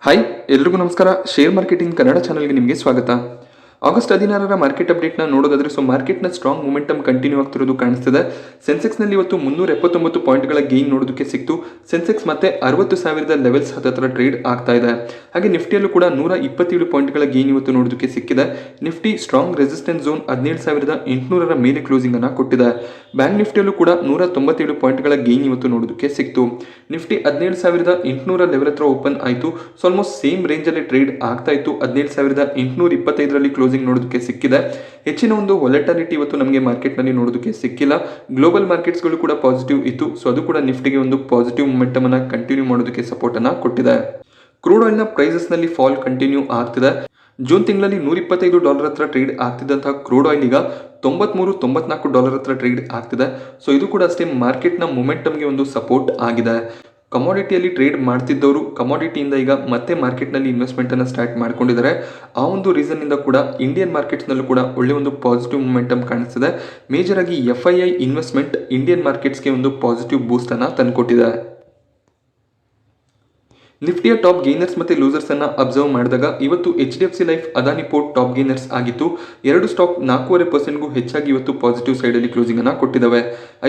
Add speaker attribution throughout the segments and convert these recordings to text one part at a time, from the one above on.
Speaker 1: Hi ಎಲ್ರಿಗೂ ನಮಸ್ಕಾರ. Share marketing Kannada ಚಾನಲ್ಗೆ ನಿಮಗೆ ಸ್ವಾಗತ. ಆಗಸ್ಟ್ 16ರ ಮಾರ್ಕೆಟ್ ಅಪ್ಡೇಟ್ನ ನೋಡೋದಾದ್ರೆ ಮಾರ್ಕೆಟ್ನ ಸ್ಟ್ರಾಂಗ್ ಮೂಮೆಂಟಮ್ ಕಂಟಿನ್ಯೂ ಆಗ್ತಿರೋದು ಕಾಣಿಸ್ತಿದೆ. ಸೆನ್ಸೆಕ್ಸ್ನಲ್ಲಿ ಇವತ್ತು 379 ಪಾಯಿಂಟ್ಗಳ ಗೇನ್ ನೋಡೋದಕ್ಕೆ ಸಿಕ್ತು. ಸೆನ್ಸೆಕ್ಸ್ ಮತ್ತೆ 60,000 ಲೆವೆಲ್ಸ್ ಹತ್ತಿರ ಟ್ರೇಡ್ ಆಗ್ತಾ ಇದೆ. ಹಾಗೆ ನಿಫ್ಟಿಯಲ್ಲೂ ಕೂಡ 127 ಪಾಯಿಂಟ್ಗಳ ಗೇನ್ ಇವತ್ತು ನೋಡೋದಕ್ಕೆ ಸಿಕ್ಕಿದೆ. ನಿಫ್ಟಿ ಸ್ಟ್ರಾಂಗ್ ರೆಸಿಸ್ಟೆನ್ಸ್ ಝೋನ್ 17,800ರ ಮೇಲೆ ಕ್ಲೋಸಿಂಗ್ ಅನ್ನ ಕೊಟ್ಟಿದೆ. ಬ್ಯಾಂಕ್ ನಿಫ್ಟಿಯಲ್ಲೂ ಕೂಡ 197 ಪಾಯಿಂಟ್ಗಳ ಗೇನ್ ಇವತ್ತು ನೋಡೋದಕ್ಕೆ ಸಿಕ್ತು. ನಿಫ್ಟಿ 17,800 ಲೆವೆಲ್ ಹತ್ರ ಓಪನ್ ಆಯಿತು. ಆಲ್ಮೋಸ್ಟ್ ಸೇಮ್ ರೇಂಜ್ ಅಲ್ಲಿ ಟ್ರೇಡ್ ಆಗ್ತಾ ಇತ್ತು. 17,825ರಲ್ಲಿ ಕ್ಲೋಸಿಂಗ್ ನೋಡೋದಕ್ಕೆ ಸಿಕ್ಕಿದೆ. ಹೆಚ್ಚಿನ ಒಂದು ವಾಲಟಾಲಿಟಿ ಇವತ್ತು ನಮಗೆ ಮಾರ್ಕೆಟ್ ನಲ್ಲಿ ನೋಡೋದಕ್ಕೆ ಸಿಕ್ಕಿಲ್ಲ. ಗ್ಲೋಬಲ್ ಮಾರ್ಕೆಟ್ಸ್ ಗಳು ಕೂಡ ಪಾಸಿಟಿವ್ ಇತ್ತು. ಸೊ ಅದು ಕೂಡ ನಿಫ್ಟಿಗೆ ಒಂದು ಪಾಸಿಟಿವ್ ಮೊಮೆಂಟಮ್ ಅನ್ನ ಕಂಟಿನ್ಯೂ ಮಾಡೋದಕ್ಕೆ ಸಪೋರ್ಟ್ ಅನ್ನ ಕೊಟ್ಟಿದೆ. ಕ್ರೂಡ್ ಆಯಿಲ್ ನ ಪ್ರೈಸಸ್ ನಲ್ಲಿ ಫಾಲ್ ಕಂಟಿನ್ಯೂ ಆಗ್ತಿದೆ. ಜೂನ್ ತಿಂಗಳಲ್ಲಿ $125 ಹತ್ರ ಟ್ರೇಡ್ ಆಗ್ತಿದ್ದಂತಹ ಕ್ರೂಡ್ ಆಯಿಲ್ ಈಗ $93-94 ಹತ್ರ ಟ್ರೇಡ್ ಆಗ್ತಿದೆ. ಸೊ ಇದು ಕೂಡ ಅಷ್ಟೇ ಮಾರ್ಕೆಟ್ನ ಮೊಮೆಂಟಮ್ಗೆ ಒಂದು ಸಪೋರ್ಟ್ ಆಗಿದೆ. ಕಮಾಡಿಟಿಯಲ್ಲಿ ಟ್ರೇಡ್ ಮಾಡ್ತಿದ್ದವರು ಕಮಾಡಿಟಿಯಿಂದ ಈಗ ಮತ್ತೆ ಮಾರ್ಕೆಟ್ನಲ್ಲಿ ಇನ್ವೆಸ್ಟ್ಮೆಂಟನ್ನು ಸ್ಟಾರ್ಟ್ ಮಾಡ್ಕೊಂಡಿದ್ದಾರೆ. ಆ ಒಂದು ರೀಸನ್ನಿಂದ ಕೂಡ ಇಂಡಿಯನ್ ಮಾರ್ಕೆಟ್ಸ್ನಲ್ಲೂ ಕೂಡ ಒಳ್ಳೆ ಒಂದು ಪಾಸಿಟಿವ್ ಮೊಮೆಂಟಮ್ ಕಾಣಿಸ್ತಿದೆ. ಮೇಜರ್ ಆಗಿ FII ಇನ್ವೆಸ್ಟ್ಮೆಂಟ್ ಇಂಡಿಯನ್ ಮಾರ್ಕೆಟ್ಸ್ಗೆ ಒಂದು ಪಾಸಿಟಿವ್ ಬೂಸ್ಟನ್ನು ತಂದುಕೊಟ್ಟಿದೆ. ನಿಫ್ಟಿಯ ಟಾಪ್ ಗೇನರ್ಸ್ ಮತ್ತೆ ಲೂಸರ್ಸ್ ಅನ್ನ ಅಬ್ಸರ್ವ್ ಮಾಡಿದಾಗ ಇವತ್ತು HDFC life, Adani port top gainers ಆಗಿತ್ತು. ಎರಡು ಸ್ಟಾಕ್ 4.5% ಹೆಚ್ಚಾಗಿ ಇವತ್ತು ಪಾಸಿಟಿವ್ ಸೈಡ್ ಅಲ್ಲಿ ಕ್ಲೋಸಿಂಗ್ ಅನ್ನ ಕೊಟ್ಟಿದ್ದಾವೆ.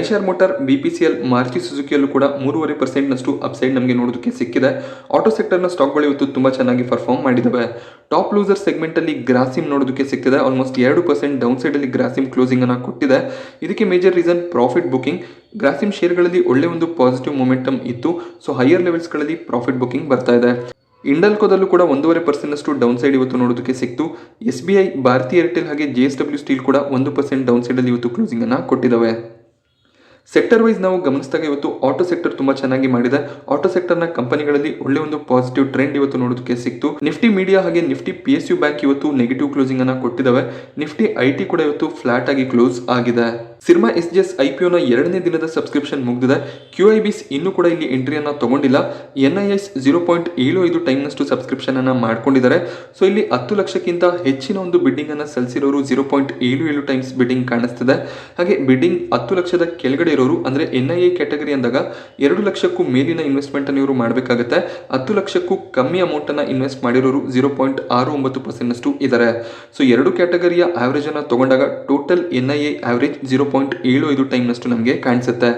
Speaker 1: ಐಶಾರ್ ಮೋಟಾರ್, BPCL, ಮಾರುತಿ ಸುಜುಕಿಯಲ್ಲೂ ಕೂಡ 3.5% ನಷ್ಟು ಅಪ್ಸೈಡ್ ನಮಗೆ ನೋಡೋದಕ್ಕೆ ಸಿಕ್ಕಿದೆ. ಆಟೋ ಸೆಕ್ಟರ್ನ ಸ್ಟಾಕ್ಗಳು ಇವತ್ತು ತುಂಬಾ ಚೆನ್ನಾಗಿ ಪರ್ಫಾರ್ಮ್ ಮಾಡಿದ್ದಾವೆ. ಟಾಪ್ ಲೂಸರ್ ಸೆಗ್ಮೆಂಟ್ ಅಲ್ಲಿ ಗ್ರಾಸಿಮ್ ನೋಡೋದಕ್ಕೆ ಸಿಕ್ತಿದೆ. ಆಲ್ಮೋಸ್ಟ್ 2% ಡೌನ್ ಸೈಡ್ ಅಲ್ಲಿ ಗ್ರಾಸಿಮ್ ಕ್ಲೋಸಿಂಗ್ ಅನ್ನ ಕೊಟ್ಟಿದೆ. ಇದಕ್ಕೆ major reason profit booking. Grasim ಶೇರ್ಗಳಲ್ಲಿ ಒಳ್ಳೆ ಒಂದು ಪಾಸಿಟಿವ್ ಮೊಮೆಂಟಮ್ ಇತ್ತು. ಸೊ ಹೈಯರ್ ಲೆವೆಲ್ಸ್ ಗಳಲ್ಲಿ ಪ್ರಾಫಿಟ್ ಬುಕಿಂಗ್ ಬರ್ತಾ ಇದೆ. ಇಂಡಲ್ಕೋದಲ್ಲೂ ಕೂಡ 1.5% ನಷ್ಟು ಡೌನ್ ಸೈಡ್ ಇವತ್ತು ನೋಡೋದಕ್ಕೆ ಸಿಕ್ತು. SBI, ಭಾರತಿ ಏರ್ಟೆಲ್ ಹಾಗೆ JSW ಸ್ಟೀಲ್ ಕೂಡ 1% ಡೌನ್ ಸೈಡ್ ಅಲ್ಲಿ ಇವತ್ತು ಕ್ಲೋಸಿಂಗ್ ಅನ್ನ ಕೊಟ್ಟಿದ್ದಾವೆ. ಸೆಕ್ಟರ್ ವೈಸ್ ನಾವು ಗಮನಿಸಿದಾಗ ಇವತ್ತು ಆಟೋ ಸೆಕ್ಟರ್ ತುಂಬಾ ಚೆನ್ನಾಗಿ ಮಾಡಿದೆ. ಆಟೋ ಸೆಕ್ಟರ್ನ ಕಂಪನಿಗಳಲ್ಲಿ ಒಳ್ಳೆ ಒಂದು ಪಾಸಿಟಿವ್ ಟ್ರೆಂಡ್ ಇವತ್ತು ನೋಡೋದಕ್ಕೆ ಸಿಕ್ತು. ನಿಫ್ಟಿ ಮೀಡಿಯಾ ಹಾಗೆ ನಿಫ್ಟಿ PSU ಬ್ಯಾಂಕ್ ಇವತ್ತು ನೆಗೆಟಿವ್ ಕ್ಲೋಸಿಂಗ್ ಅನ್ನ ಕೊಟ್ಟಿದ್ದಾವೆ. ನಿಫ್ಟಿ IT ಕೂಡ ಇವತ್ತು ಫ್ಲಾಟ್ ಆಗಿ ಕ್ಲೋಸ್ ಆಗಿದೆ. ಸಿರ್ಮಾ SGS IPOನ 2ನೇ ದಿನದ ಸಬ್ಸ್ಕ್ರಿಪ್ಷನ್ ಮುಗಿದಿದೆ. QIBs ಇನ್ನೂ ಕೂಡ ಇಲ್ಲಿ ಎಂಟ್ರಿಯನ್ನ ತಗೊಂಡಿಲ್ಲ. NIS 0.75 ಟೈಮ್ನಷ್ಟು ಸಬ್ಸ್ಕ್ರಿಪ್ಷನ್ ಅನ್ನ ಮಾಡ್ಕೊಂಡಿದ್ದಾರೆ. ಸೊ ಇಲ್ಲಿ 10 ಲಕ್ಷಕ್ಕಿಂತ ಹೆಚ್ಚಿನ ಒಂದು ಬಿಡ್ಡಿಂಗ್ ಅನ್ನ ಸಲ್ಲಿಸಿರೋರು 0.77 ಟೈಮ್ಸ್ ಬಿಡ್ಡಿಂಗ್ ಕಾಣಿಸ್ತಿದೆ. ಹಾಗೆ ಬಿಡ್ಡಿಂಗ್ 10 ಲಕ್ಷದ ಕೆಳಗಡೆ ಇರೋರು ಅಂದ್ರೆ NIA ಕ್ಯಾಟಗರಿ ಅಂದಾಗ 2 ಲಕ್ಷಕ್ಕೂ ಮೇಲಿನ ಇನ್ವೆಸ್ಟ್ಮೆಂಟ್ ಅನ್ನು ಇವರು ಮಾಡಬೇಕಾಗುತ್ತೆ. 10 ಲಕ್ಷಕ್ಕೂ ಕಮ್ಮಿ ಅಮೌಂಟ್ ಅನ್ನ ಇನ್ವೆಸ್ಟ್ ಮಾಡಿರೋರು 0.69% ನಷ್ಟು ಇದ್ದಾರೆ. ಸೊ ಎರಡು ಕ್ಯಾಟಗರಿಯ ಆವರೇಜ್ ಅನ್ನ ತಗೊಂಡಾಗ ಟೋಟಲ್ NIA ಆವರೇಜ್ 0.75 ಟೈಮ್ ನಷ್ಟು ನಮಗೆ ಕಾಣಿಸುತ್ತೆ.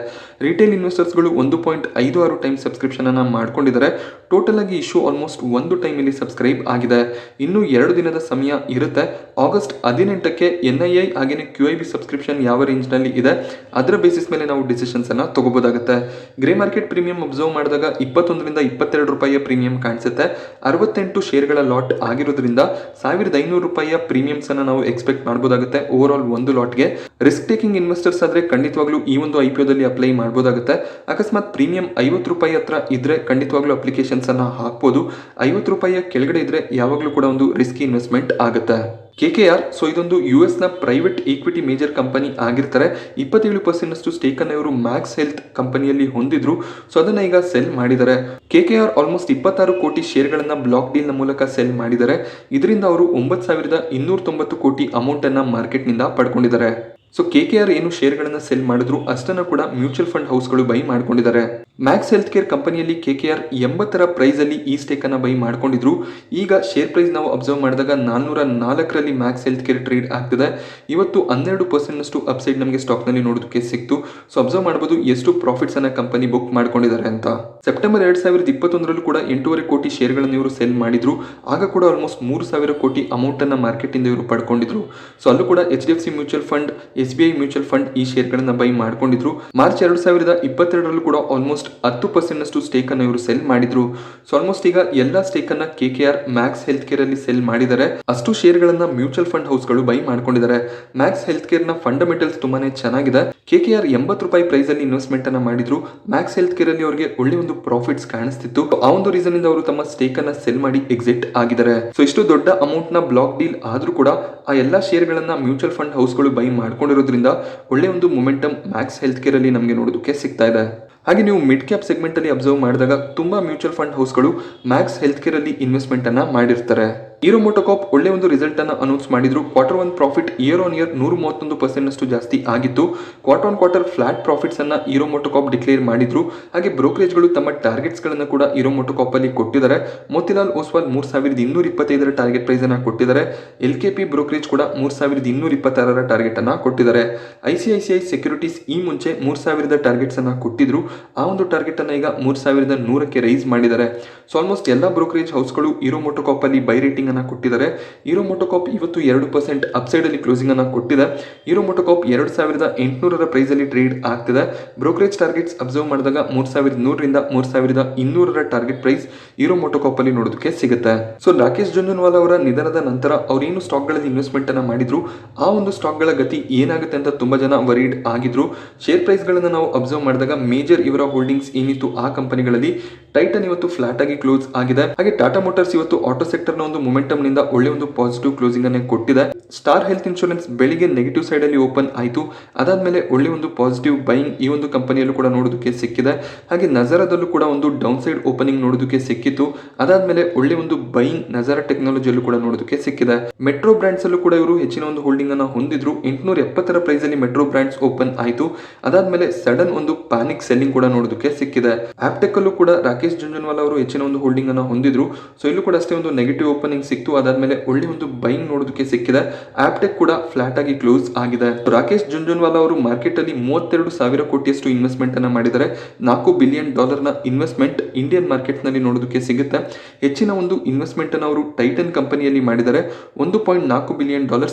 Speaker 1: ರಿಟೇಲ್ ಇನ್ವೆಸ್ಟರ್ಸ್ಗಳು 1.56 ಟೈಮ್ ಸಬ್ಸ್ಕ್ರಿಪ್ಷನ್ ಅನ್ನ ಮಾಡ್ಕೊಂಡಿದ್ದಾರೆ. ಟೋಟಲ್ ಆಗಿ ಇಶ್ಯೂ ಆಲ್ಮೋಸ್ಟ್ 1 ಟೈಮ್ ಇಲ್ಲಿ ಸಬ್ಸ್ಕ್ರೈಬ್ ಆಗಿದೆ. ಇನ್ನು 2 ದಿನದ ಸಮಯ ಇರುತ್ತೆ. ಆಗಸ್ಟ್ 18ಕ್ಕೆ NIA ಹಾಗೇನೆ QIB ಸಬ್ಸ್ಕ್ರಿಪ್ಷನ್ ಯಾವ ರೇಂಜ್ ನಲ್ಲಿ ಇದೆ ಅದರ ಬೇಸಿಸ್ ಮೇಲೆ ನಾವು ಡಿಸಿಷನ್ಸ್ ಅನ್ನ ತಗೋಬಹುದಾಗುತ್ತೆ. ಗ್ರೇ ಮಾರ್ಕೆಟ್ ಪ್ರೀಮಿಯಂ ಅಬ್ಸರ್ವ್ ಮಾಡಿದಾಗ 21ರಿಂದ 22 ರೂಪಾಯಿಯ ಪ್ರೀಮಿಯಂ ಕಾಣಿಸುತ್ತೆ. 68 ಶೇರ್ಗಳ ಲಾಟ್ ಆಗಿರೋದ್ರಿಂದ 1,500 ರೂಪಾಯಿಯ ಪ್ರೀಮಿಯಮ್ಸ್ ಅನ್ನ ನಾವು ಎಕ್ಸ್ಪೆಕ್ಟ್ ಮಾಡಬಹುದಾಗುತ್ತೆ ಓವರ್ ಆಲ್ ಒಂದು ಲಾಟ್ಗೆ. ರಿಸ್ಕ್ ಟೇಕಿಂಗ್ ಇನ್ವೆಸ್ಟರ್ಸ್ ಆದ್ರೆ ಖಂಡಿತವಾಗ್ಲೂ ಈ ಒಂದು IPOದಲ್ಲಿ ಅಪ್ಲೈ ಮಾಡಬಹುದಾಗುತ್ತೆ. ಅಕಸ್ಮಾತ್ ಪ್ರೀಮಿಯಂ 50 ರೂಪಾಯಿ ಹತ್ರ ಇದ್ರೆ ಖಂಡಿತವಾಗ್ಲೂ ಅಪ್ಲಿಕೇಶನ್ಸ್ ಅನ್ನ ಹಾಕಬಹುದು. 50 ರೂಪಾಯಿಯ ಕೆಳಗಡೆ ಇದ್ರೆ ಯಾವಾಗಲೂ ಕೂಡ ಒಂದು ರಿಸ್ಕಿ ಇನ್ವೆಸ್ಟ್ಮೆಂಟ್ ಆಗುತ್ತೆ. KKR, ಸೊ ಇದೊಂದು US ನ ಪ್ರೈವೇಟ್ ಈಕ್ವಿಟಿ ಮೇಜರ್ ಕಂಪನಿ ಆಗಿರ್ತಾರೆ. 27% ನಷ್ಟು ಸ್ಟೇಕ್ ಅನ್ನು ಇವರು ಮ್ಯಾಕ್ಸ್ ಹೆಲ್ತ್ ಕಂಪನಿಯಲ್ಲಿ ಹೊಂದಿದ್ರು. ಸೊ ಅದನ್ನ ಈಗ ಸೆಲ್ ಮಾಡಿದ್ದಾರೆ. KKR ಆಲ್ಮೋಸ್ಟ್ 26 ಕೋಟಿ ಶೇರ್ಗಳನ್ನ ಬ್ಲಾಕ್ ಡೀಲ್ ನ ಮೂಲಕ ಸೆಲ್ ಮಾಡಿದ್ದಾರೆ. ಇದರಿಂದ ಅವರು 9,290 ಕೋಟಿ ಅಮೌಂಟ್ ಅನ್ನ ಮಾರ್ಕೆಟ್ ನಿಂದ ಪಡ್ಕೊಂಡಿದ್ದಾರೆ. ಸೊ KKR ಏನು ಶೇರ್ಗಳನ್ನ ಸೆಲ್ ಮಾಡಿದ್ರು ಅಷ್ಟನ್ನ ಕೂಡ ಮ್ಯೂಚುವಲ್ ಫಂಡ್ ಹೌಸ್ಗಳು ಬೈ ಮಾಡ್ಕೊಂಡಿದ್ದಾರೆ. ಮ್ಯಾಕ್ಸ್ ಹೆಲ್ತ್ ಕೇರ್ ಕಂಪನಿಯಲ್ಲಿ KKR 80ರ ಪ್ರೈಸ್ ಅಲ್ಲಿ ಈ ಸ್ಟೇಕ್ ಅನ್ನ ಬೈ ಮಾಡ್ಕೊಂಡಿದ್ರು. ಈಗ ಶೇರ್ ಪ್ರೈಸ್ ನಾವು ಅಬ್ಸರ್ವ್ ಮಾಡಿದಾಗ 404ರಲ್ಲಿ ಮ್ಯಾಕ್ಸ್ ಹೆಲ್ತ್ ಕೇರ್ ಟ್ರೇಡ್ ಆಗ್ತಿದೆ. ಇವತ್ತು 12% ನಷ್ಟು ಅಪ್ಸೈಡ್ ನಮಗೆ ಸ್ಟಾಕ್ ನಲ್ಲಿ ನೋಡೋದಕ್ಕೆ ಸಿಕ್ತು. ಸೊ ಅಬ್ಸರ್ವ್ ಮಾಡಬಹುದು ಎಷ್ಟು ಪ್ರಾಫಿಟ್ಸ್ ಅನ್ನ ಕಂಪನಿ ಬುಕ್ ಮಾಡ್ಕೊಂಡಿದ್ದಾರೆ ಅಂತ. ಸೆಪ್ಟೆಂಬರ್ 2021ರಲ್ಲೂ ಕೂಡ 8.5 ಕೋಟಿ ಶೇರ್ಗಳನ್ನು ಇವರು ಸೆಲ್ ಮಾಡಿದ್ರು. ಆಗ ಕೂಡ ಆಲ್ಮೋಸ್ಟ್ 3,000 ಕೋಟಿ ಅಮೌಂಟ್ ಅನ್ನ ಮಾರ್ಕೆಟ್ ಇಂದ ಇವರು ಪಡ್ಕೊಂಡಿದ್ರು. ಸೊ ಅಲ್ಲೂ ಕೂಡ HDFC mutual fund, SBI mutual fund ಈ ಶೇರ್ಗಳನ್ನ ಬೈ ಮಾಡ್ಕೊಂಡಿದ್ರು. ಮಾರ್ಚ್ 2022ರಲ್ಲೂ ಕೂಡ ಆಲ್ಮೋಸ್ಟ್ 10% ನಷ್ಟು ಸ್ಟೇಕ್ ಅನ್ನು ಇವರು ಸೆಲ್ ಮಾಡಿದ್ರು. ಸೊ ಆಲ್ಮೋಸ್ಟ್ ಈಗ ಎಲ್ಲಾ ಸ್ಟೇಕ್ ಅನ್ನ KKR ಮ್ಯಾಕ್ಸ್ ಹೆಲ್ತ್ ಕೇರ್ ಅಲ್ಲಿ ಸೆಲ್ ಮಾಡಿದ್ದಾರೆ. ಅಷ್ಟು ಶೇರ್ಗಳನ್ನ ಮ್ಯೂಚುವಲ್ ಫಂಡ್ ಹೌಸ್ಗಳು ಬೈ ಮಾಡ್ಕೊಂಡಿದ್ದಾರೆ. ಮ್ಯಾಕ್ಸ್ ಹೆಲ್ತ್ ಕೇರ್ ನ ಫಂಡಮೆಂಟಲ್ಸ್ ತುಂಬಾನೇ ಚೆನ್ನಾಗಿದೆ. KKR 80 ರೂಪಾಯಿ ಪ್ರೈಸ್ ಅಲ್ಲಿ ಇನ್ವೆಸ್ಟ್ಮೆಂಟ್ ಅನ್ನ ಮಾಡಿದ್ರು. ಮ್ಯಾಕ್ಸ್ ಹೆಲ್ತ್ ಕೇರ್ ಅಲ್ಲಿ ಅವರಿಗೆ ಒಳ್ಳೆ ಒಂದು ಪ್ರಾಫಿಟ್ಸ್ ಕಾಣಿಸ್ತಿತ್ತು. ಆ ಒಂದು ರೀಸನ್ ಇಂದ ಅವರು ತಮ್ಮ ಸ್ಟೇಕ್ ಅನ್ನ ಸೆಲ್ ಮಾಡಿ ಎಕ್ಸಿಟ್ ಆಗಿದ್ದಾರೆ. ಸೊ ಇಷ್ಟು ದೊಡ್ಡ ಅಮೌಂಟ್ ನ ಬ್ಲಾಕ್ ಡೀಲ್ ಆದ್ರೂ ಕೂಡ ಆ ಎಲ್ಲಾ ಶೇರ್ಗಳನ್ನ ಮ್ಯೂಚುವಲ್ ಫಂಡ್ ಹೌಸ್ಗಳು ಬೈ ಮಾಡ್ಕೊಂಡಿರೋದ್ರಿಂದ ಒಳ್ಳೆ ಒಂದು ಮೊಮೆಂಟಮ್ ಮ್ಯಾಕ್ಸ್ ಹೆಲ್ತ್ ಕೇರ್ ಅಲ್ಲಿ ನಮಗೆ ನೋಡೋದಕ್ಕೆ ಸಿಗ್ತಾ ಇದೆ. ಹಾಗೆ ನೀವು ಮಿಡ್ ಕ್ಯಾಪ್ ಸೆಗ್ಮೆಂಟ್ ಅಲ್ಲಿ ಅಬ್ಸರ್ವ್ ಮಾಡಿದಾಗ ತುಂಬಾ ಮ್ಯೂಚುವಲ್ ಫಂಡ್ ಹೌಸ್ಗಳು ಮ್ಯಾಕ್ಸ್ ಹೆಲ್ತ್ ಕೇರ್ ಅಲ್ಲಿ ಇನ್ವೆಸ್ಟ್ಮೆಂಟ್ ಅನ್ನ ಮಾಡಿರ್ತಾರೆ. ಹೀರೋ ಮೋಟೋಕಾರ್ಪ್ ಒಳ್ಳೆ ಒಂದು ರಿಸಲ್ಟ್ ಅನ್ನು ಅನೌನ್ಸ್ ಮಾಡಿದ್ರು. Q1 profit year on year 131% ಜಾಸ್ತಿ ಆಗಿತ್ತು. ಕ್ವಾರ್ಟರ್ ಫ್ಲಾಟ್ ಪ್ರಾಫಿಟ್ಸ್ ಅನ್ನ ಹೀರೋ ಮೋಟೋಕಾರ್ಪ್ ಡಿಕ್ಲೇರ್ ಮಾಡಿದ್ರು. ಹಾಗೆ ಬ್ರೋಕರೇಜ್ಗಳು ತಮ್ಮ ಟಾರ್ಗೆಟ್ಸ್ ಗಳನ್ನ ಕೂಡ ಹೀರೋ ಮೋಟೋಕಾರ್ಪ್ ಅಲ್ಲಿ ಕೊಟ್ಟಿದ್ದಾರೆ. ಮೋತಿಲಾಲ್ ಓಸ್ವಾಲ್ 3225 ಟಾರ್ಗೆಟ್ ಪ್ರೈಸ್ ಅನ್ನ ಕೊಟ್ಟಿದ್ದಾರೆ. LKP ಬ್ರೋಕರೇಜ್ ಕೂಡ 3226 ಟಾರ್ಗೆಟ್ ಅನ್ನ ಕೊಟ್ಟಿದ್ದಾರೆ. ICICI ಸೆಕ್ಯೂರಿಟೀಸ್ ಈ ಮುಂಚೆ 3000 ಟಾರ್ಗೆಟ್ಸ್ ಅನ್ನ ಕೊಟ್ಟಿದ್ರು. ಆ ಒಂದು ಟಾರ್ಗೆಟ್ ಅನ್ನ ಈಗ 3100ಕ್ಕೆ ರೈಸ್ ಮಾಡಿದ್ದಾರೆ. ಸೊ ಆಲ್ಮೋಸ್ಟ್ ಎಲ್ಲ ಬ್ರೋಕರೇಜ್ ಹೌಸ್ಗಳು ಹೀರೋ ಮೋಟೋಕಾರ್ಪ್ ಅಲ್ಲಿ ಬೈ ರೇಟಿಂಗ್ ಅನ್ನ ಕೊಟ್ಟಿದ್ದಾರೆ. ಹೀರೋ ಮೋಟೋಕಾರ್ಪ್ ಇವತ್ತು 2% ಅಪ್ಸೈಡ್ ಅಲ್ಲಿ ಕ್ಲೋಸಿಂಗ್ ಅನ್ನ ಕೊಟ್ಟಿದೆ. ಹೀರೋ ಮೋಟೋಕಾರ್ಪ್ 2800 ಪ್ರೈಸ್ ಅಲ್ಲಿ ಟ್ರೇಡ್ ಆಗ್ತಿದೆ. ಬ್ರೋಕರೇಜ್ ಟಾರ್ಗೆಟ್ಸ್ ಅಬ್ಸರ್ವ್ ಮಾಡಿದಾಗ 3100 ರಿಂದ 3200 ಟಾರ್ಗೆಟ್ ಪ್ರೈಸ್ ಹೀರೋ ಮೋಟೋಕಾರ್ಪ್ ಅಲ್ಲಿ ನೋಡೋದಕ್ಕೆ ಸಿಗುತ್ತೆ. ಸೊ ರಾಕೇಶ್ ಜುಂಜುನ್ವಾಲಾ ಅವರ ನಿಧನದ ನಂತರ ಅವ್ರೇನು ಸ್ಟಾಕ್ ಗಳಲ್ಲಿ ಇನ್ವೆಸ್ಟ್ಮೆಂಟ್ ಅನ್ನ ಮಾಡಿದ್ರು ಆ ಒಂದು ಸ್ಟಾಕ್ ಗಳ ಗತಿ ಏನಾಗುತ್ತೆ ಅಂತ ತುಂಬಾ ಜನ ವರೀಡ್ ಆಗಿದ್ರು. ಶೇರ್ ಪ್ರೈಸ್ ಗಳನ್ನ ನಾವು ಅಬ್ಸರ್ವ್ ಮಾಡಿದಾಗ ಮೇಜರ್ ಇವರ ಹೋಲ್ಡಿಂಗ್ಸ್ ಏನಿತ್ತು ಆ ಕಂಪನಿಗಳಲ್ಲಿ ಟೈಟನ್ ಇವತ್ತು ಫ್ಲಾಟ್ ಆಗಿ ಕ್ಲೋಸ್ ಆಗಿದೆ. ಹಾಗೆ ಟಾಟಾ ಮೋಟಾರ್ಸ್ ಇವತ್ತು ಆಟೋ ಸೆಕ್ಟರ್ ನ ಒಂದು ಮೊಮೆಂಟಮ್ ನಿಂದ ಒಳ್ಳೆ ಒಂದು ಪಾಸಿಟಿವ್ ಕ್ಲೋಸಿಂಗ್ ಅನ್ನು ಕೊಟ್ಟಿದೆ. ಸ್ಟಾರ್ ಹೆಲ್ತ್ ಇನ್ಶೂರೆನ್ಸ್ ಬೆಳಿಗ್ಗೆ ನೆಗೆಟಿವ್ ಸೈಡ್ ಅಲ್ಲಿ ಓಪನ್ ಆಯಿತು. ಅದಾದ್ಮೇಲೆ ಒಳ್ಳೆ ಒಂದು ಪಾಸಿಟಿವ್ ಬೈಯಿಂಗ್ ಈ ಒಂದು ಕಂಪನಿಯಲ್ಲೂ ಕೂಡ ನೋಡೋದಕ್ಕೆ ಸಿಕ್ಕಿದೆ. ಹಾಗೆ ನಜಾರದಲ್ಲೂ ಕೂಡ ಒಂದು ಡೌನ್ ಸೈಡ್ ಓಪನಿಂಗ್ ನೋಡೋದಕ್ಕೆ ಸಿಕ್ಕಿತ್ತು. ಅದಾದ್ಮೇಲೆ ಒಳ್ಳೆ ಒಂದು ಬೈಯಿಂಗ್ ನಜಾರ ಟೆಕ್ನಾಲಜಿಯಲ್ಲೂ ಕೂಡ ನೋಡೋದಕ್ಕೆ ಸಿಕ್ಕಿದೆ. ಮೆಟ್ರೋ ಬ್ರಾಂಡ್ಸ್ ಅಲ್ಲೂ ಕೂಡ ಇವರು ಹೆಚ್ಚಿನ ಒಂದು ಹೋಲ್ಡಿಂಗ್ ಅನ್ನು ಹೊಂದಿದ್ರು. 870 ಪ್ರೈಸ್ ಅಲ್ಲಿ ಮೆಟ್ರೋ ಬ್ರಾಂಡ್ಸ್ ಓಪನ್ ಆಯಿತು. ಅದಾದ್ಮೇಲೆ ಸಡನ್ ಒಂದು ಪ್ಯಾನಿಕ್ ಸೆಲ್ಲಿಂಗ್ ಕೂಡ ನೋಡೋದಕ್ಕೆ ಸಿಕ್ಕಿದೆ. ಆಪ್ಟೆಕ್ ಅಲ್ಲೂ ಕೂಡ ರಾಕೇಶ್ ಜುಂಜುನ್ವಾಲಾ ಅವರು ಹೆಚ್ಚಿನ ಒಂದು ಹೋಲ್ಡಿಂಗ್ ಅನ್ನು ಹೊಂದಿದ್ರು. ಸೊ ಇಲ್ಲೂ ಕೂಡ ಅಷ್ಟೇ ಒಂದು ನೆಗೆಟಿವ್ ಓಪನಿಂಗ್ ಸಿಕ್ತು. ಅದಾದ್ಮೇಲೆ ಒಳ್ಳೆ ಒಂದು ಬೈಯಿಂಗ್ ನೋಡೋದಕ್ಕೆ ಸಿಕ್ಕಿದೆ. ಆಪ್ಟೆಕ್ ಕೂಡ ಫ್ಲಾಟ್ ಆಗಿ ಕ್ಲೋಸ್ ಆಗಿದೆ. ರಾಕೇಶ್ ಜುಂಜುನ್ವಾಲಾ ಅವರು ಮಾರ್ಕೆಟ್ ಅಲ್ಲಿ 32,000 ಕೋಟಿಯಷ್ಟು ಇನ್ವೆಸ್ಟ್ಮೆಂಟ್ ಅನ್ನ ಮಾಡಿದರೆ. $4 ಬಿಲಿಯನ್ ನ ಇನ್ವೆಸ್ಟ್ಮೆಂಟ್ ಇಂಡಿಯನ್ ಮಾರ್ಕೆಟ್ ನಲ್ಲಿ ನೋಡೋದಕ್ಕೆ ಸಿಗುತ್ತೆ. ಹೆಚ್ಚಿನ ಒಂದು ಇನ್ವೆಸ್ಟ್ಮೆಂಟ್ ಅನ್ನು ಅವರು ಟೈಟನ್ ಕಂಪನಿಯಲ್ಲಿ ಮಾಡಿದರೆ. $1.4 ಬಿಲಿಯನ್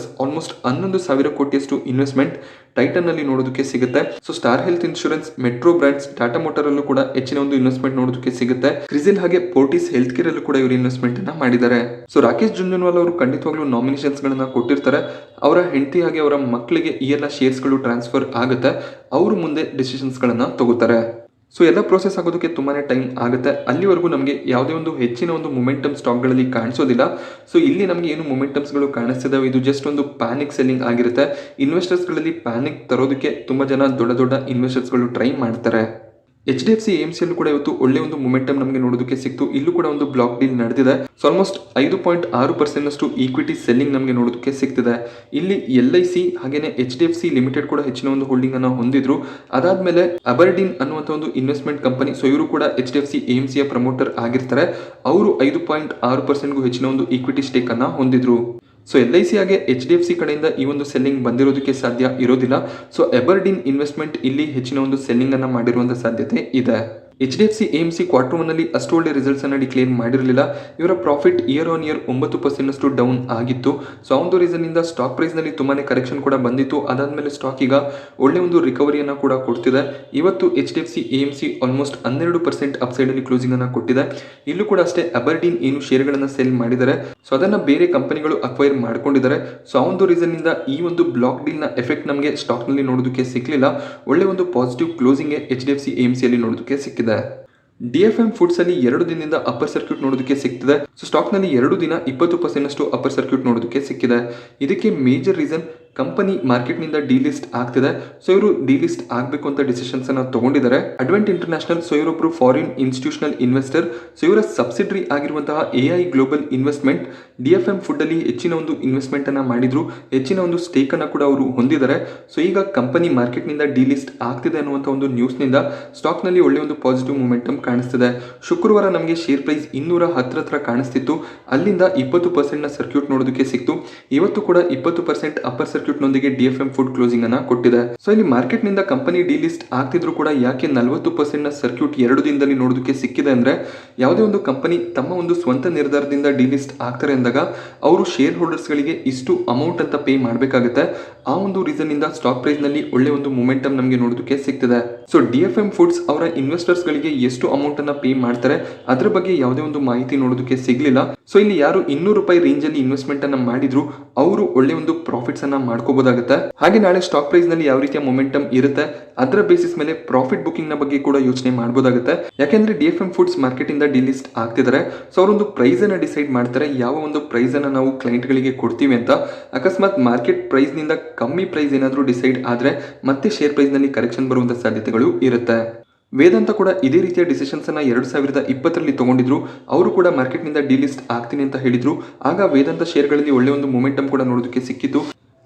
Speaker 1: ಆಲ್ಮೋಸ್ಟ್ 11,000 ಕೋಟಿಯಷ್ಟು ಇನ್ವೆಸ್ಟ್ಮೆಂಟ್ ಟೈಟನ್ ನಲ್ಲಿ ನೋಡೋದಕ್ಕೆ ಸಿಗುತ್ತೆ. So star health insurance, metro brands, Tata motor ಅಲ್ಲೂ ಕೂಡ ಹೆಚ್ಚಿನ ಒಂದು ಇನ್ವೆಸ್ಟ್ಮೆಂಟ್ ನೋಡೋದಕ್ಕೆ ಸಿಗುತ್ತೆ. ಕ್ರಿಸಿಲ್ ಹಾಗೆ ಪೋರ್ಟಿಸ್ ಹೆಲ್ತ್ ಕೇರ್ ಅಲ್ಲೂ ಕೂಡ ಇವರು ಇನ್ವೆಸ್ಟ್ಮೆಂಟ್ ಅನ್ನ ಮಾಡಿದ್ದಾರೆ. ಸೊ ರಾಕೇಶ್ ಜುಂಜುನ್ವಾಲಾ ಅವರು ಖಂಡಿತವಾಗ್ಲೂ ನಾಮಿನೇಷನ್ಸ್ ಗಳನ್ನ ಕೊಟ್ಟಿರ್ತಾರೆ. ಅವರ ಹೆಂಡತಿ ಹಾಗೆ ಅವರ ಮಕ್ಕಳಿಗೆ ಈ ಎಲ್ಲ ಶೇರ್ಸ್ ಗಳು ಟ್ರಾನ್ಸ್ಫರ್ ಆಗುತ್ತೆ. ಅವರು ಮುಂದೆ ಡಿಸಿಷನ್ಸ್ ಗಳನ್ನ ತಗೋತಾರೆ. ಸೊ ಎಲ್ಲ ಪ್ರೋಸೆಸ್ ಆಗೋದಕ್ಕೆ ತುಂಬಾನೇ ಟೈಮ್ ಆಗುತ್ತೆ. ಅಲ್ಲಿವರೆಗೂ ನಮಗೆ ಯಾವುದೇ ಒಂದು ಹೆಚ್ಚಿನ ಒಂದು ಮೊಮೆಂಟಮ್ ಸ್ಟಾಕ್ಗಳಲ್ಲಿ ಕಾಣಿಸೋದಿಲ್ಲ. ಸೊ ಇಲ್ಲಿ ನಮಗೆ ಏನು ಮೊಮೆಂಟಮ್ಸ್ಗಳು ಕಾಣಿಸ್ತಿದ್ದಾವೆ ಇದು ಜಸ್ಟ್ ಒಂದು ಪ್ಯಾನಿಕ್ ಸೆಲ್ಲಿಂಗ್ ಆಗಿರುತ್ತೆ. ಇನ್ವೆಸ್ಟರ್ಸ್ಗಳಲ್ಲಿ ಪ್ಯಾನಿಕ್ ತರೋದಕ್ಕೆ ತುಂಬ ಜನ ದೊಡ್ಡ ಇನ್ವೆಸ್ಟರ್ಸ್ಗಳು ಟ್ರೈ ಮಾಡ್ತಾರೆ. HDFC AMC ಅಲ್ಲೂ ಕೂಡ ಇವತ್ತು ಒಳ್ಳೆ ಒಂದು ಮೊಮೆಂಟಮ್ ನಮಗೆ ನೋಡೋದಕ್ಕೆ ಸಿಕ್ತು. ಇಲ್ಲೂ ಕೂಡ ಒಂದು ಬ್ಲಾಕ್ ಡೀಲ್ ನಡೆದಿದೆ. ಸೊ ಆಲ್ಮೋಸ್ಟ್ 5.6% ಅಷ್ಟು ಈಕ್ವಿಟಿ ಸೆಲ್ಲಿಂಗ್ ನಮಗೆ ನೋಡೋದಕ್ಕೆ ಸಿಗ್ತಿದೆ. ಇಲ್ಲಿ LIC ಹಾಗೇನೆ HDFC ಲಿಮಿಟೆಡ್ ಕೂಡ ಹೆಚ್ಚಿನ ಒಂದು ಹೋಲ್ಡಿಂಗ್ ಅನ್ನು ಹೊಂದಿದ್ರು. ಅದಾದ್ಮೇಲೆ ಅಬರ್ಡೀನ್ ಅನ್ನುವಂಥ ಒಂದು ಇನ್ವೆಸ್ಟ್ಮೆಂಟ್ ಕಂಪನಿ, ಸೊ ಇವರು ಕೂಡ HDFC AMC ಯ ಪ್ರಮೋಟರ್ ಆಗಿರ್ತಾರೆ. ಅವರು 5.6%ಗೂ ಹೆಚ್ಚಿನ ಒಂದು ಈಕ್ವಿಟಿ ಸ್ಟೇಕ್ ಅನ್ನ ಹೊಂದಿದ್ರು. ಸೊ LIC ಹಾಗೆ HDFC ಕಡೆಯಿಂದ ಈ ಒಂದು ಸೆಲ್ಲಿಂಗ್ ಬಂದಿರೋದಕ್ಕೆ ಸಾಧ್ಯ ಇರೋದಿಲ್ಲ. ಸೊ ಅಬರ್ಡೀನ್ ಇನ್ವೆಸ್ಟ್ಮೆಂಟ್ ಇಲ್ಲಿ ಹೆಚ್ಚಿನ ಒಂದು ಸೆಲ್ಲಿಂಗ್ ಅನ್ನ ಮಾಡಿರುವಂತ ಸಾಧ್ಯತೆ ಇದೆ. HDFC AMC Q1 ನಲ್ಲಿ ಅಷ್ಟು ಒಳ್ಳೆ ರಿಸಲ್ಟ್ಸ್ ಅನ್ನ ಡಿಕ್ಲೇರ್ ಮಾಡಿರಲಿಲ್ಲ. ಇವರ ಪ್ರಾಫಿಟ್ ಇಯರ್ ಆನ್ ಇಯರ್ 9% ಅಷ್ಟು ಡೌನ್ ಆಗಿತ್ತು. ಸೊ ಆ ಒಂದು ರೀಸನ್ ಇಂದ ಸ್ಟಾಕ್ ಪ್ರೈಸ್ ನಲ್ಲಿ ತುಂಬಾನೇ ಕರೆಕ್ಷನ್ ಕೂಡ ಬಂದಿತ್ತು. ಅದಾದ್ಮೇಲೆ ಸ್ಟಾಕ್ ಈಗ ಒಳ್ಳೆ ಒಂದು ರಿಕವರಿಯನ್ನ ಕೂಡ ಕೊಡ್ತಿದೆ. ಇವತ್ತು HDFC AMC ಆಲ್ಮೋಸ್ಟ್ 12% ಅಪ್ಸೈಡ್ ಅಲ್ಲಿ ಕ್ಲೋಸಿಂಗ್ ಅನ್ನ ಕೊಟ್ಟಿದೆ. ಇಲ್ಲೂ ಕೂಡ ಅಷ್ಟೇ ಅಬರ್ಡೀನ್ ಏನು ಶೇರ್ ಗಳನ್ನ ಸೇಲ್ ಮಾಡಿದ್ದಾರೆ. ಸೊ ಅದನ್ನ ಬೇರೆ ಕಂಪನಿಗಳು ಅಕ್ವೈರ್ ಮಾಡ್ಕೊಂಡಿದ್ದಾರೆ. ಸೊ ಆ ಒಂದು ರೀಸನ್ ಇಂದ ಈ ಒಂದು ಬ್ಲಾಕ್ ಡೀಲ್ ನ ಎಫೆಕ್ಟ್ ನಮಗೆ ಸ್ಟಾಕ್ ನಲ್ಲಿ ನೋಡೋದಕ್ಕೆ ಸಿಕ್ಲಿಲ್ಲ. ಒಳ್ಳೆ ಒಂದು ಪಾಸಿಟಿವ್ ಕ್ಲೋಸಿಂಗ್ HDFC AMC ಅಲ್ಲಿ ನೋಡೋದಕ್ಕೆ ಸಿಕ್ಕಿದೆ. DFM ಫುಡ್ಸ್ ಅಲ್ಲಿ 2 ದಿನದಿಂದ ಅಪ್ಪರ್ ಸರ್ಕ್ಯೂಟ್ ನೋಡೋದಕ್ಕೆ ಸಿಕ್ತಿದೆ. ಸೊ ಸ್ಟಾಕ್ ನಲ್ಲಿ 2 ದಿನ 20% ಅಷ್ಟು ಅಪ್ಪರ್ ಸರ್ಕ್ಯೂಟ್ ನೋಡೋದಕ್ಕೆ ಸಿಕ್ಕಿದೆ. ಇದಕ್ಕೆ ಮೇಜರ್ ರೀಸನ್ ಕಂಪನಿ ಮಾರ್ಕೆಟ್ ನಿಂದ ಡಿಲಿಸ್ಟ್ ಆಗ್ತಿದೆ. ಸೊ ಇವರು ಡಿಲಿಸ್ಟ್ ಆಗಬೇಕು ಅಂತ ಡಿಸಿಷನ್ಸ್ ಅನ್ನ ತಗೊಂಡಿದ್ದಾರೆ. ಅಡ್ವೆಂಟ್ ಇಂಟರ್ನ್ಯಾಷನಲ್, ಸೊ ಇವರೊಬ್ರು ಫಾರಿನ್ ಇನ್ಸ್ಟಿಟ್ಯೂಷನಲ್ ಇನ್ವೆಸ್ಟರ್. ಸೊ ಇವರ ಸಬ್ಸಿಡರಿ ಆಗಿರುವಂತಹ AI global investment DFM food ಅಲ್ಲಿ ಹೆಚ್ಚಿನ ಒಂದು ಇನ್ವೆಸ್ಟ್ಮೆಂಟ್ ಅನ್ನ ಮಾಡಿದ್ರು. ಹೆಚ್ಚಿನ ಒಂದು ಸ್ಟೇಕ್ ಅನ್ನ ಕೂಡ ಅವರು ಹೊಂದಿದ್ದಾರೆ. ಸೊ ಈಗ ಕಂಪನಿ ಮಾರ್ಕೆಟ್ ನಿಂದ ಡಿಲಿಸ್ಟ್ ಆಗ್ತಿದೆ ಅನ್ನುವಂಥ ಒಂದು ನ್ಯೂಸ್ ನಿಂದ ಸ್ಟಾಕ್ ನಲ್ಲಿ ಒಳ್ಳೆ ಒಂದು ಪಾಸಿಟಿವ್ ಮೊಮೆಂಟಮ್ ಕಾಣಿಸ್ತಿದೆ. ಶುಕ್ರವಾರ ನಮಗೆ ಶೇರ್ ಪ್ರೈಸ್ 210 ಹತ್ರ ಕಾಣಿಸ್ತಿತ್ತು. ಅಲ್ಲಿಂದ 20% ನ ಸರ್ಕ್ಯೂಟ್ ನೋಡೋದಕ್ಕೆ ಸಿಕ್ತು. ಇವತ್ತು ಕೂಡ 20% ಅಪ್ಪರ್ ಸರ್ಕ್ಯೂಟ್ ನೊಂದಿಗೆ DFM ಫುಡ್ ಕ್ಲೋಸಿಂಗ್ ಅನ್ನ ಕೊಟ್ಟಿದೆ. ಸೊ ಇಲ್ಲಿ ಮಾರ್ಕೆಟ್ ನಿಂದ ಕಂಪನಿ ಡಿಲಿಸ್ಟ್ ಆಗ್ತಿದ್ರು ಕೂಡ ಯಾಕೆ 40% ನ ಸರ್ಕ್ಯೂಟ್ 2 ದಿನದಲ್ಲಿ ನೋಡೋದಕ್ಕೆ ಸಿಕ್ಕಿದೆ ಅಂದ್ರೆ, ಯಾವುದೇ ಒಂದು ಕಂಪನಿ ತಮ್ಮ ಒಂದು ಸ್ವಂತ ನಿರ್ಧಾರದಿಂದ ಡಿಲಿಸ್ಟ್ ಆಗ್ತಾರೆ ಅಂದಾಗ ಅವರು ಶೇರ್ ಹೋಲ್ಡರ್ಸ್ ಗಳಿಗೆ ಇಷ್ಟು ಅಮೌಂಟ್ ಅಂತ ಪೇ ಮಾಡಬೇಕಾಗುತ್ತೆ. ಆ ಒಂದು ರೀಸನ್ ಇಂದ ಸ್ಟಾಕ್ ಪ್ರೈಸ್ ನಲ್ಲಿ ಒಳ್ಳೆ ಒಂದು ಮೊಮೆಂಟಮ್ ನಮಗೆ ನೋಡೋದಕ್ಕೆ ಸಿಗ್ತಿದೆ. ಸೊ DFM ಫುಡ್ಸ್ ಅವರ ಇನ್ವೆಸ್ಟರ್ಸ್ ಗಳಿಗೆ ಎಷ್ಟು ಅಮೌಂಟ್ ಅನ್ನ ಪೇ ಮಾಡ್ತಾರೆ ಅದ್ರ ಬಗ್ಗೆ ಯಾವುದೇ ಒಂದು ಮಾಹಿತಿ ನೋಡೋದಕ್ಕೆ ಸಿಗ್ಲಿಲ್ಲ. ಸೊ ಇಲ್ಲಿ ಯಾರು ₹200 ರೇಂಜ್ ಅಲ್ಲಿ ಇನ್ವೆಸ್ಟ್ಮೆಂಟ್ ಅನ್ನ ಮಾಡಿದ್ರು ಅವರು ಒಳ್ಳೆ ಒಂದು ಪ್ರಾಫಿಟ್ಸ್ ಅನ್ನ ಮಾಡ್ಕೋಬಹುದಾಗುತ್ತೆ. ಹಾಗೆ ನಾಳೆ ಸ್ಟಾಕ್ ಪ್ರೈಸ್ ನಲ್ಲಿ ಯಾವ ರೀತಿಯ ಮೊಮೆಂಟಮ್ ಇರುತ್ತೆ ಅದರ ಬೇಸಿಸ್ ಮೇಲೆ ಪ್ರಾಫಿಟ್ ಬುಕಿಂಗ್ ನ ಬಗ್ಗೆ ಕೂಡ ಯೋಚನೆ ಮಾಡಬಹುದಾಗುತ್ತೆ. ಯಾಕೆಂದ್ರೆ DFM ಫುಡ್ಸ್ ಮಾರ್ಕೆಟ್ ಇಂದ ಡಿಲಿಸ್ಟ್ ಆಗ್ತಿದ್ದಾರೆ. ಸೊ ಅವರೊಂದು ಪ್ರೈಸ್ ಅನ್ನ ಡಿಸೈಡ್ ಮಾಡ್ತಾರೆ, ಯಾವ ಒಂದು ಪ್ರೈಸ್ ಅನ್ನ ನಾವು ಕ್ಲೈಂಟ್ ಗಳಿಗೆ ಕೊಡ್ತೀವಿ ಅಂತ. ಅಕಸ್ಮಾತ್ ಮಾರ್ಕೆಟ್ ಪ್ರೈಸ್ ನಿಂದ ಕಮ್ಮಿ ಪ್ರೈಸ್ ಏನಾದರೂ ಡಿಸೈಡ್ ಆದ್ರೆ ಮತ್ತೆ ಶೇರ್ ಪ್ರೈಸ್ ನಲ್ಲಿ ಕರೆಕ್ಷನ್ ಬರುವಂತ ಸಾಧ್ಯತೆಗಳು ಇರುತ್ತೆ. ವೇದಾಂತ ಕೂಡ ಇದೇ ರೀತಿಯ ಡಿಸಿಷನ್ಸ್ ಅನ್ನ 2020ರಲ್ಲಿ ತಗೊಂಡಿದ್ರು. ಅವರು ಕೂಡ ಮಾರ್ಕೆಟ್ ನಿಂದ ಡಿಲಿಸ್ಟ್ ಆಗ್ತೀನಿ ಅಂತ ಹೇಳಿದ್ರು. ಆಗ ವೇದಾಂತ ಶೇರ್ಗಳಲ್ಲಿ ಒಳ್ಳೆ ಒಂದು ಮೊಮೆಂಟಮ್ ಕೂಡ ನೋಡೋದಕ್ಕೆ ಸಿಕ್ಕಿತ್ತು.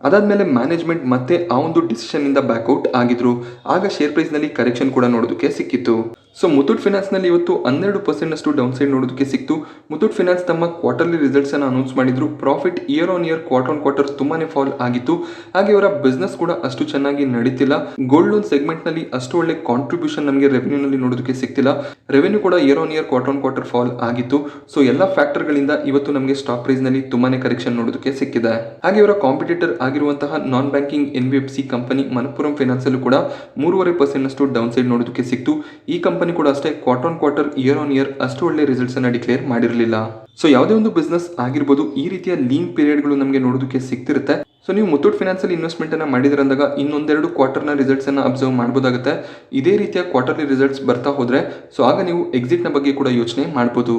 Speaker 1: ಅದಾದ್ಮೇಲೆ ಮ್ಯಾನೇಜ್ಮೆಂಟ್ ಮತ್ತೆ ಆ ಒಂದು ಡಿಸಿಷನ್ ಇಂದ ಬ್ಯಾಕ್ಔಟ್ ಆಗಿದ್ರು. ಆಗ ಶೇರ್ ಪ್ರೈಸ್ ನಲ್ಲಿ ಕರೆಕ್ಷನ್ ಕೂಡ ನೋಡೋದಕ್ಕೆ ಸಿಕ್ಕಿತ್ತು. ಸೊ ಮುತ್ತೂಟ್ ಫಿನಾನ್ಸ್ ನಲ್ಲಿ ಇವತ್ತು 12% ಡೌನ್ ಸೈಡ್ ನೋಡೋದಕ್ಕೆ ಸಿಕ್ತು. ಮುತ್ತೂಟ್ ಫಿನಾನ್ಸ್ ತಮ್ಮ ಕ್ವಾರ್ಟರ್ಲಿ ರಿಸಲ್ಟ್ಸ್ ಅನ್ನು ಅನೌನ್ಸ್ ಮಾಡಿದ್ರು. Profit year on year quarter on quarter ತುಂಬಾನೇ ಫಾಲ್ ಆಗಿತ್ತು. ಹಾಗೆ ಅವರ ಬಿಸ್ನೆಸ್ ಕೂಡ ಅಷ್ಟು ಚೆನ್ನಾಗಿ ನಡೀತಿಲ್ಲ. ಗೋಲ್ಡ್ ಲೋನ್ ಸೆಗ್ಮೆಂಟ್ ನಲ್ಲಿ ಅಷ್ಟು ಒಳ್ಳೆ ಕಾಂಟ್ರಿಬ್ಯೂಷನ್ ನಮಗೆ ರೆವೆನ್ಯೂ ನಲ್ಲಿ ನೋಡೋದಕ್ಕೆ ಸಿಗ್ತಿಲ್ಲ. ರೆವೆನ್ಯೂ ಕೂಡ year on year quarter on quarter fall ಆಗಿತ್ತು. ಸೊ ಎಲ್ಲ ಫ್ಯಾಕ್ಟರ್ ಗಳಿಂದ ಇವತ್ತು ನಮಗೆ ಸ್ಟಾಕ್ ಪ್ರೈಸ್ ನಲ್ಲಿ ತುಂಬಾನೇ ಕರೆಕ್ಷನ್ ನೋಡೋದಕ್ಕೆ ಸಿಕ್ಕಿದೆ. ಹಾಗೆ ಅವರ ಕಾಂಪಿಟೇಟರ್ ಆಗಿರುವಂತಹ ನಾನ್ banking NBFC company Manappuram finance ಅಲ್ಲೂ ಕೂಡ 3.5% ಡೌನ್ ಸೈಡ್ ನೋಡೋದಕ್ಕೆ ಸಿಕ್ತು. ಈ ಕಂಪನಿ ಕೂಡ ಅಷ್ಟೇ quarter on quarter year on year ಅಷ್ಟು ಒಳ್ಳೆ ರಿಸಲ್ಟ್ಸ್ ಅನ್ನ ಡಿಕ್ಲೇರ್ ಮಾಡಿರಲಿಲ್ಲ. ಸೊ ಯಾವುದೇ ಒಂದು ಬಿಸ್ನೆಸ್ ಆಗಿರ್ಬೋದು, ಈ ರೀತಿಯ ಲೀನ್ ಪೀರಿಯಡ್ ಗಳು ನಮಗೆ ನೋಡೋದಕ್ಕೆ ಸಿಗ್ತಿರುತ್ತೆ. ಸೊ ನೀವು ಮುತ್ತೂಟ್ ಫೈನಾನ್ಸ್ ಅಲ್ಲಿ ಇನ್ವೆಸ್ಟ್ಮೆಂಟ್ ಅನ್ನ ಮಾಡಿದ್ರೆ ಅಂದಾಗ ಇನ್ನೊಂದೆರಡು ಕ್ವಾರ್ಟರ್ನ ರಿಸಲ್ಟ್ಸ್ ಅನ್ನ ಅಬ್ಸರ್ವ್ ಮಾಡಬಹುದಾಗುತ್ತೆ. ಇದೇ ರೀತಿಯ ಕ್ವಾರ್ಟರ್ಲಿ ರಿಸಲ್ಟ್ಸ್ ಬರ್ತಾ ಹೋದ್ರೆ ಸೊ ಆಗ ನೀವು ಎಕ್ಸಿಟ್ ನ ಬಗ್ಗೆ ಕೂಡ ಯೋಚನೆ ಮಾಡಬಹುದು.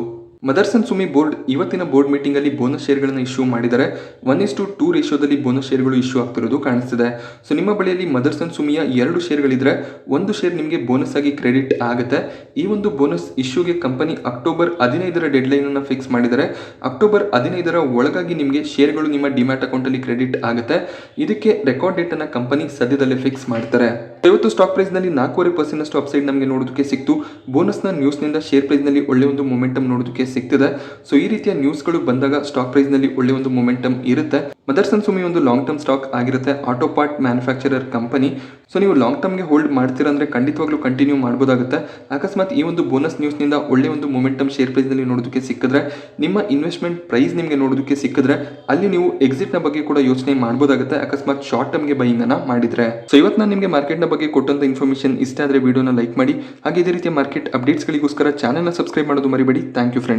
Speaker 1: ಮದರ್ಸನ್ ಸುಮಿ ಬೋರ್ಡ್ ಇವತ್ತಿನ ಬೋರ್ಡ್ ಮೀಟಿಂಗ್ ಅಲ್ಲಿ ಬೋನಸ್ ಶೇರ್ಗಳನ್ನು ಇಶ್ಯೂ ಮಾಡಿದ್ದಾರೆ. 1:2 ರೇಷಿಯೋದಲ್ಲಿ ಬೋನಸ್ ಶೇರ್ಗಳು ಇಶ್ಯೂ ಆಗ್ತಿರೋದು ಕಾಣಿಸ್ತಿದೆ. ಸೊ ನಿಮ್ಮ ಬಳಿಯಲ್ಲಿ ಮದರ್ಸನ್ ಸುಮಿಯ 2 ಶೇರ್ಗಳಿದ್ರೆ 1 ಶೇರ್ ನಿಮಗೆ ಬೋನಸ್ ಆಗಿ ಕ್ರೆಡಿಟ್ ಆಗುತ್ತೆ. ಈ ಒಂದು ಬೋನಸ್ ಇಶ್ಯೂಗೆ ಕಂಪನಿ ಅಕ್ಟೋಬರ್ 15ರ ಡೆಡ್ ಲೈನ್ ಅನ್ನು ಫಿಕ್ಸ್ ಮಾಡಿದರೆ ಅಕ್ಟೋಬರ್ 15ರ ಒಳಗಾಗಿ ನಿಮಗೆ ಶೇರ್ಗಳು ನಿಮ್ಮ ಡಿಮ್ಯಾಟ್ ಅಕೌಂಟ್ ಅಲ್ಲಿ ಕ್ರೆಡಿಟ್ ಆಗುತ್ತೆ. ಇದಕ್ಕೆ ರೆಕಾರ್ಡ್ ಡೇಟ್ ಅನ್ನ ಕಂಪನಿ ಸದ್ಯದಲ್ಲೇ ಫಿಕ್ಸ್ ಮಾಡ್ತಾರೆ. ಇವತ್ತು ಸ್ಟಾಕ್ ಪ್ರೈಸ್ ನಲ್ಲಿ 4.5% ಅಪ್ಸೈಡ್ ನಮಗೆ ನೋಡೋದಕ್ಕೆ ಸಿಕ್ತು. ಬೋನಸ್ ನ ನ್ಯೂಸ್ ನಿಂದ ಶೇರ್ ಪ್ರೈಸ್ ನಲ್ಲಿ ಒಳ್ಳೆ ಒಂದು ಮೊಮೆಂಟಮ್ ನೋಡೋದಕ್ಕೆ ಸಿಗ್ತಿದೆ. ಸೊ ಈ ರೀತಿಯ ನ್ಯೂಸ್ ಗಳು ಬಂದಾಗ ಸ್ಟಾಕ್ ಪ್ರೈಸ್ ನಲ್ಲಿ ಒಳ್ಳೆ ಒಂದು ಮೊಮೆಂಟಮ್ ಇರುತ್ತೆ. ಮದರ್ಸನ್ ಸುಮಿ ಒಂದು ಲಾಂಗ್ ಟರ್ಮ್ ಸ್ಟಾಕ್ ಆಗಿರುತ್ತೆ. Auto part manufacturer company. So ನೀವು ಲಾಂಗ್ ಟರ್ಮ್ ಗೆ ಹೋಲ್ಡ್ ಮಾಡ್ತೀರಾ ಅಂದ್ರೆ ಖಂಡಿತವಾಗ್ಲೂ ಕಂಟಿನ್ಯೂ ಮಾಡಬಹುದಾಗುತ್ತೆ. ಅಕಸ್ಮಾತ್ ಈ ಒಂದು ಬೋನಸ್ ನ್ಯೂಸ್ ನಿಂದ ಒಳ್ಳೆ ಒಂದು ಮೊಮೆಂಟಮ್ ಶೇರ್ ಪ್ರೈಸ್ ನಲ್ಲಿ ನೋಡೋದಕ್ಕೆ ಸಿಕ್ಕಿದ್ರೆ, ನಿಮ್ಮ ಇನ್ವೆಸ್ಟ್ಮೆಂಟ್ ಪ್ರೈಸ್ ನಿಮಗೆ ನೋಡೋದಕ್ಕೆ ಸಿಕ್ಕಿದ್ರೆ ಅಲ್ಲಿ ನೀವು ಎಕ್ಸಿಟ್ ನ ಬಗ್ಗೆ ಕೂಡ ಯೋಚನೆ ಮಾಡಬಹುದಾಗುತ್ತೆ. ಅಕಸ್ಮಾತ್ ಶಾರ್ಟ್ ಟರ್ಮ್ ಗೆ ಬೈಯಿಂಗ್ ಅನ್ನ ಮಾಡಿದ್ರೆ. ಸೊ ಇವತ್ತು ನಾನು ನಿಮಗೆ ಮಾರ್ಕೆಟ್ ನ ಬಗ್ಗೆ ಕೊಟ್ಟಂತ ಇನ್ಫಾರ್ಮೇಶನ್ ಇಷ್ಟ ಆದ್ರೆ ವಿಡಿಯೋನ ಲೈಕ್ ಮಾಡಿ. ಹಾಗೆ ಇದೇ ರೀತಿಯ ಮಾರ್ಕೆಟ್ ಅಪ್ಡೇಟ್ಸ್ ಗಳಿಗೋಸ್ಕರ ಚಾನೆಲ್ ನ ಸಬ್ಸ್ಕ್ರೈಬ್ ಮಾಡೋದು ಮರಿಬೇಡಿ. Thank you friends.